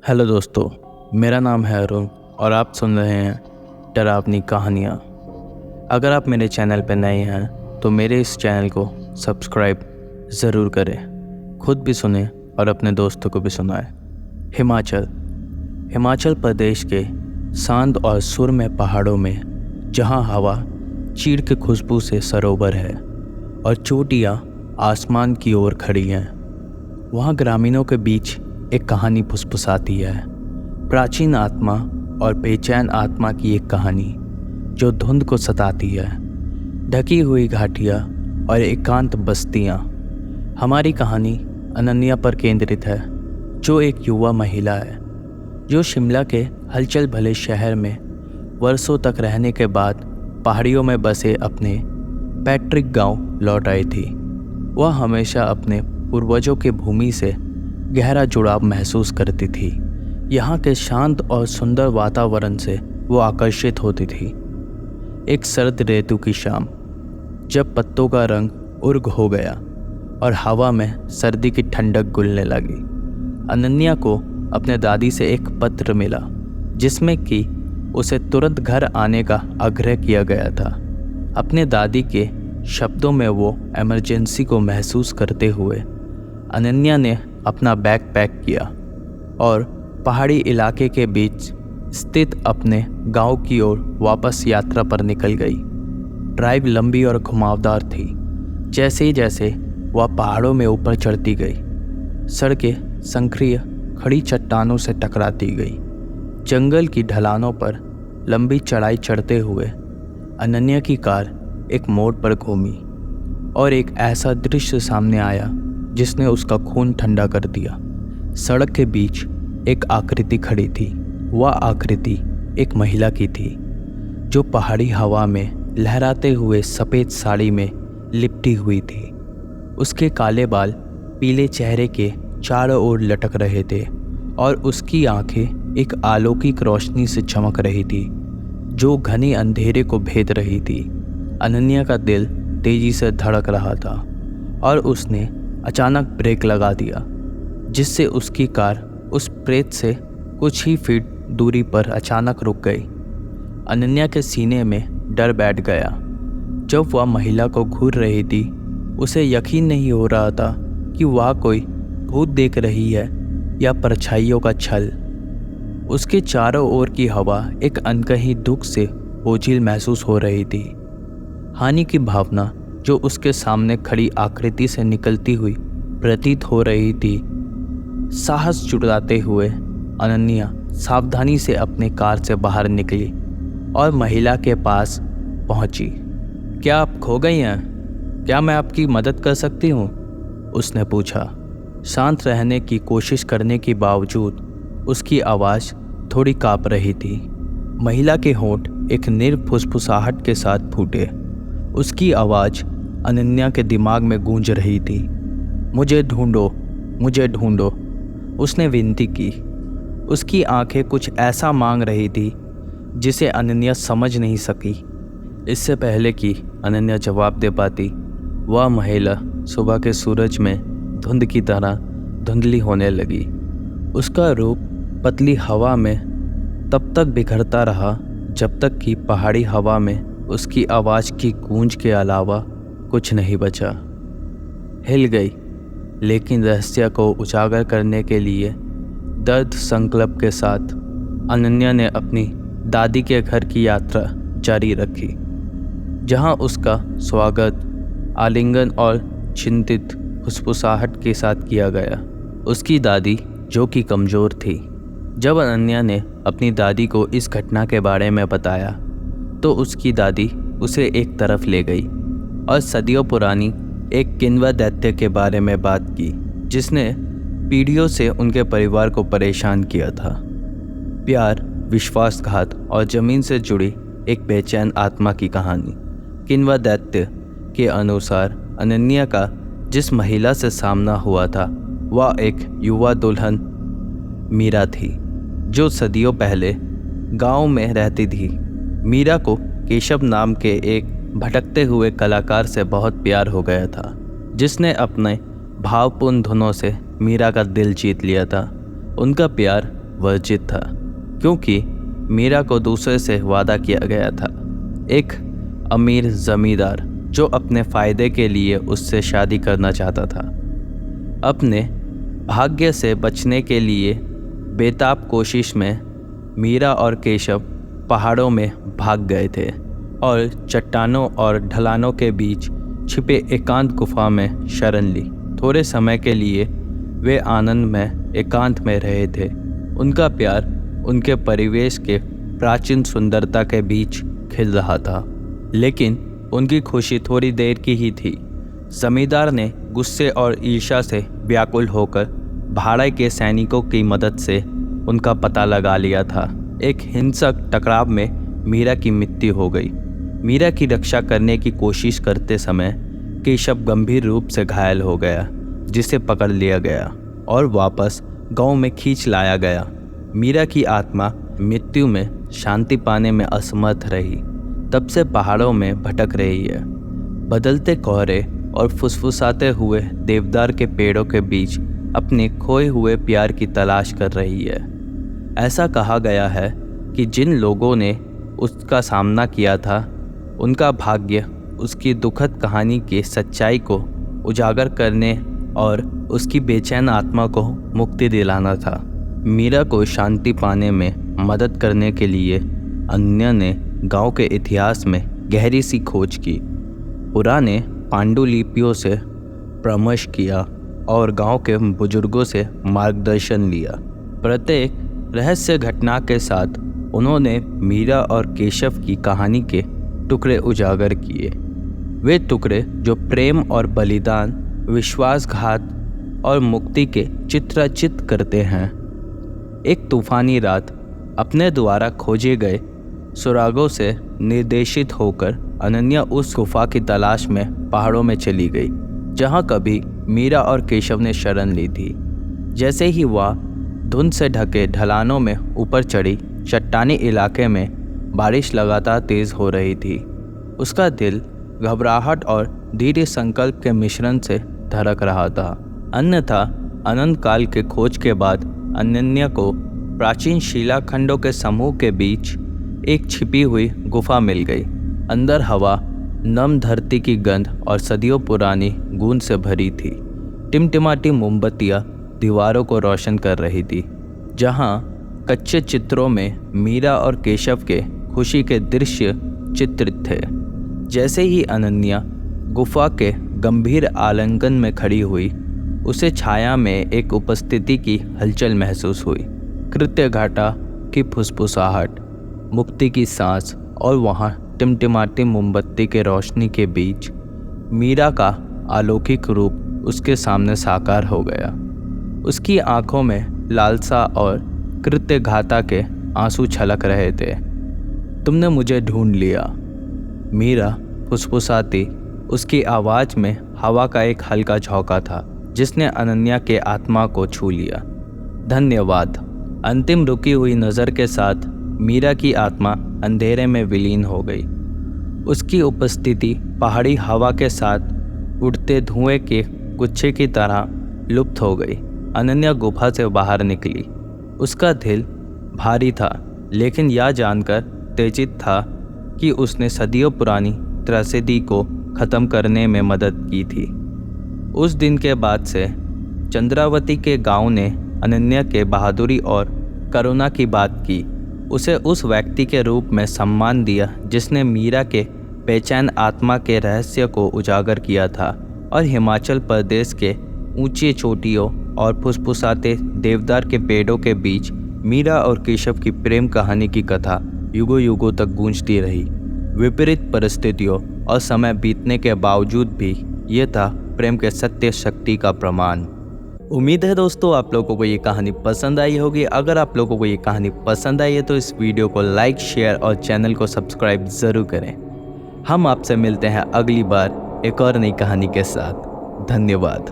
Hello दोस्तों, मेरा नाम है अरुण और आप सुन रहे हैं डरावनी कहानियाँ। अगर आप मेरे चैनल पर नए हैं तो मेरे इस चैनल को सब्सक्राइब ज़रूर करें, खुद भी सुने और अपने दोस्तों को भी सुनाएं। हिमाचल प्रदेश के शांत और सुरम्य पहाड़ों में, जहाँ हवा चीड़ के खुशबू से सरोवर है और चोटियाँ आसमान की ओर खड़ी हैं, वहाँ ग्रामीणों के बीच एक कहानी फुसफुसाती है। प्राचीन आत्मा और बेचैन आत्मा की एक कहानी जो धुंध को सताती है। ढकी हुई घाटियाँ और एकांत बस्तियाँ। हमारी कहानी अनन्या पर केंद्रित है, जो एक युवा महिला है जो शिमला के हलचल भले शहर में वर्षों तक रहने के बाद पहाड़ियों में बसे अपने पैट्रिक गांव लौट आई थी। वह हमेशा अपने पूर्वजों की भूमि से गहरा जुड़ाव महसूस करती थी। यहाँ के शांत और सुंदर वातावरण से वो आकर्षित होती थी। एक सर्द ऋतु की शाम, जब पत्तों का रंग उर्ग हो गया और हवा में सर्दी की ठंडक घुलने लगी, अनन्या को अपने दादी से एक पत्र मिला जिसमें कि उसे तुरंत घर आने का आग्रह किया गया था। अपने दादी के शब्दों में वो इमरजेंसी को महसूस करते हुए अनन्या ने अपना बैग पैक किया और पहाड़ी इलाके के बीच स्थित अपने गांव की ओर वापस यात्रा पर निकल गई। ड्राइव लंबी और घुमावदार थी। जैसे जैसे वह पहाड़ों में ऊपर चढ़ती गई, सड़कें संकरीय खड़ी चट्टानों से टकराती गई। जंगल की ढलानों पर लंबी चढ़ाई चढ़ते हुए अनन्या की कार एक मोड़ पर घूमी और एक ऐसा दृश्य सामने आया जिसने उसका खून ठंडा कर दिया। सड़क के बीच एक आकृति खड़ी थी। वह आकृति एक महिला की थी, जो पहाड़ी हवा में लहराते हुए सफ़ेद साड़ी में लिपटी हुई थी। उसके काले बाल पीले चेहरे के चारों ओर लटक रहे थे और उसकी आंखें एक अलौकिक रोशनी से चमक रही थी, जो घने अंधेरे को भेद रही थी। अनन्या का दिल तेजी से धड़क रहा था और उसने अचानक ब्रेक लगा दिया, जिससे उसकी कार उस प्रेत से कुछ ही फीट दूरी पर अचानक रुक गई। अनन्या के सीने में डर बैठ गया। जब वह महिला को घूर रही थी, उसे यकीन नहीं हो रहा था कि वह कोई भूत देख रही है या परछाइयों का छल। उसके चारों ओर की हवा एक अनकही दुख से बोझिल महसूस हो रही थी। हानि की भावना जो उसके सामने खड़ी आकृति से निकलती हुई प्रतीत हो रही थी। साहस जुटाते हुए अनन्या सावधानी से अपने कार से बाहर निकली और महिला के पास पहुंची। क्या आप खो गई हैं? क्या मैं आपकी मदद कर सकती हूं? उसने पूछा। शांत रहने की कोशिश करने के बावजूद उसकी आवाज़ थोड़ी काँप रही थी। महिला के होंठ एक निर्फुसफुसाहट के साथ फूटे। उसकी आवाज़ अनन्या के दिमाग में गूंज रही थी। मुझे ढूंढो, मुझे ढूंढो, उसने विनती की। उसकी आंखें कुछ ऐसा मांग रही थी जिसे अनन्या समझ नहीं सकी। इससे पहले कि अनन्या जवाब दे पाती, वह महिला सुबह के सूरज में धुंध की तरह धुंधली होने लगी। उसका रूप पतली हवा में तब तक बिखरता रहा जब तक कि पहाड़ी हवा में उसकी आवाज़ की गूंज के अलावा कुछ नहीं बचा। हिल गई, लेकिन रहस्य को उजागर करने के लिए दर्द संकल्प के साथ अनन्या ने अपनी दादी के घर की यात्रा जारी रखी, जहां उसका स्वागत आलिंगन और चिंतित फुसफुसाहट के साथ किया गया। उसकी दादी, जो कि कमज़ोर थी, जब अनन्या ने अपनी दादी को इस घटना के बारे में बताया तो उसकी दादी उसे एक तरफ ले गई और सदियों पुरानी एक किंवदंती के बारे में बात की, जिसने पीढ़ियों से उनके परिवार को परेशान किया था। प्यार, विश्वासघात और ज़मीन से जुड़ी एक बेचैन आत्मा की कहानी। किंवदंती के अनुसार अनन्या का जिस महिला से सामना हुआ था, वह एक युवा दुल्हन मीरा थी, जो सदियों पहले गांव में रहती थी। मीरा को केशव नाम के एक भटकते हुए कलाकार से बहुत प्यार हो गया था, जिसने अपने भावपूर्ण धुनों से मीरा का दिल जीत लिया था। उनका प्यार वर्जित था, क्योंकि मीरा को दूसरे से वादा किया गया था। एक अमीर जमींदार जो अपने फ़ायदे के लिए उससे शादी करना चाहता था। अपने भाग्य से बचने के लिए बेताब कोशिश में मीरा और केशव पहाड़ों में भाग गए थे और चट्टानों और ढलानों के बीच छिपे एकांत गुफा में शरण ली। थोड़े समय के लिए वे आनंद में एकांत में रहे थे। उनका प्यार उनके परिवेश के प्राचीन सुंदरता के बीच खिल रहा था, लेकिन उनकी खुशी थोड़ी देर की ही थी। जमींदार ने गुस्से और ईर्ष्या से व्याकुल होकर भाड़े के सैनिकों की मदद से उनका पता लगा लिया था। एक हिंसक टकराव में मीरा की मृत्यु हो गई। मीरा की रक्षा करने की कोशिश करते समय केशव गंभीर रूप से घायल हो गया, जिसे पकड़ लिया गया और वापस गांव में खींच लाया गया। मीरा की आत्मा मृत्यु में शांति पाने में असमर्थ रही। तब से पहाड़ों में भटक रही है, बदलते कोहरे और फुसफुसाते हुए देवदार के पेड़ों के बीच अपने खोए हुए प्यार की तलाश कर रही है। ऐसा कहा गया है कि जिन लोगों ने उसका सामना किया था, उनका भाग्य उसकी दुखद कहानी की सच्चाई को उजागर करने और उसकी बेचैन आत्मा को मुक्ति दिलाना था। मीरा को शांति पाने में मदद करने के लिए अन्य ने गांव के इतिहास में गहरी सी खोज की, पुराने पांडुलिपियों से परामर्श किया और गांव के बुजुर्गों से मार्गदर्शन लिया। प्रत्येक रहस्य घटना के साथ उन्होंने मीरा और केशव की कहानी के टुकड़े उजागर किए। वे टुकड़े जो प्रेम और बलिदान, विश्वासघात और मुक्ति के चित्रांकित करते हैं। एक तूफानी रात अपने द्वारा खोजे गए सुरागों से निर्देशित होकर अनन्या उस गुफा की तलाश में पहाड़ों में चली गई, जहां कभी मीरा और केशव ने शरण ली थी। जैसे ही वह धुंध से ढके ढलानों में ऊपर चढ़ी, चट्टानी इलाके में बारिश लगातार तेज हो रही थी। उसका दिल घबराहट और दृढ़ संकल्प के मिश्रण से धड़क रहा था। अन्यथा अनंत काल के खोज के बाद अनन्या को प्राचीन शिलाखंडों के समूह के बीच एक छिपी हुई गुफा मिल गई। अंदर हवा नम धरती की गंध और सदियों पुरानी गूंज से भरी थी। टिमटिमाती मोमबत्तियां दीवारों को रोशन कर रही थी, जहां कच्चे चित्रों में मीरा और केशव के खुशी के दृश्य चित्रित थे। जैसे ही अनन्या गुफा के गंभीर आलिंगन में खड़ी हुई, उसे छाया में एक उपस्थिति की हलचल महसूस हुई। कृत्य घाटा की फुसफुसाहट, मुक्ति की सांस और वहाँ टिमटिमाती मोमबत्ती के रोशनी के बीच मीरा का अलौकिक रूप उसके सामने साकार हो गया। उसकी आंखों में लालसा और कृत्यघाता के आंसू छलक रहे थे। तुमने मुझे ढूंढ लिया, मीरा फुसफुसाती। उसकी आवाज़ में हवा का एक हल्का झोंका था, जिसने अनन्या के आत्मा को छू लिया। धन्यवाद। अंतिम रुकी हुई नज़र के साथ मीरा की आत्मा अंधेरे में विलीन हो गई। उसकी उपस्थिति पहाड़ी हवा के साथ उड़ते धुएं के गुच्छे की तरह लुप्त हो गई। अनन्या गुफा से बाहर निकली। उसका दिल भारी था, लेकिन यह जानकर तेजित था कि उसने सदियों पुरानी त्रासदी को ख़त्म करने में मदद की थी। उस दिन के बाद से चंद्रावती के गांव ने अनन्या के बहादुरी और करुणा की बात की। उसे उस व्यक्ति के रूप में सम्मान दिया जिसने मीरा के बेचैन आत्मा के रहस्य को उजागर किया था, और हिमाचल प्रदेश के ऊंची चोटियों और फुसफुसाते देवदार के पेड़ों के बीच मीरा और केशव की प्रेम कहानी की कथा युगों युगों तक गूंजती रही। विपरीत परिस्थितियों और समय बीतने के बावजूद भी ये था प्रेम के सत्य शक्ति का प्रमाण। उम्मीद है दोस्तों आप लोगों को ये कहानी पसंद आई होगी। अगर आप लोगों को ये कहानी पसंद आई है तो इस वीडियो को लाइक, शेयर और चैनल को सब्सक्राइब ज़रूर करें। हम आपसे मिलते हैं अगली बार एक और नई कहानी के साथ। धन्यवाद।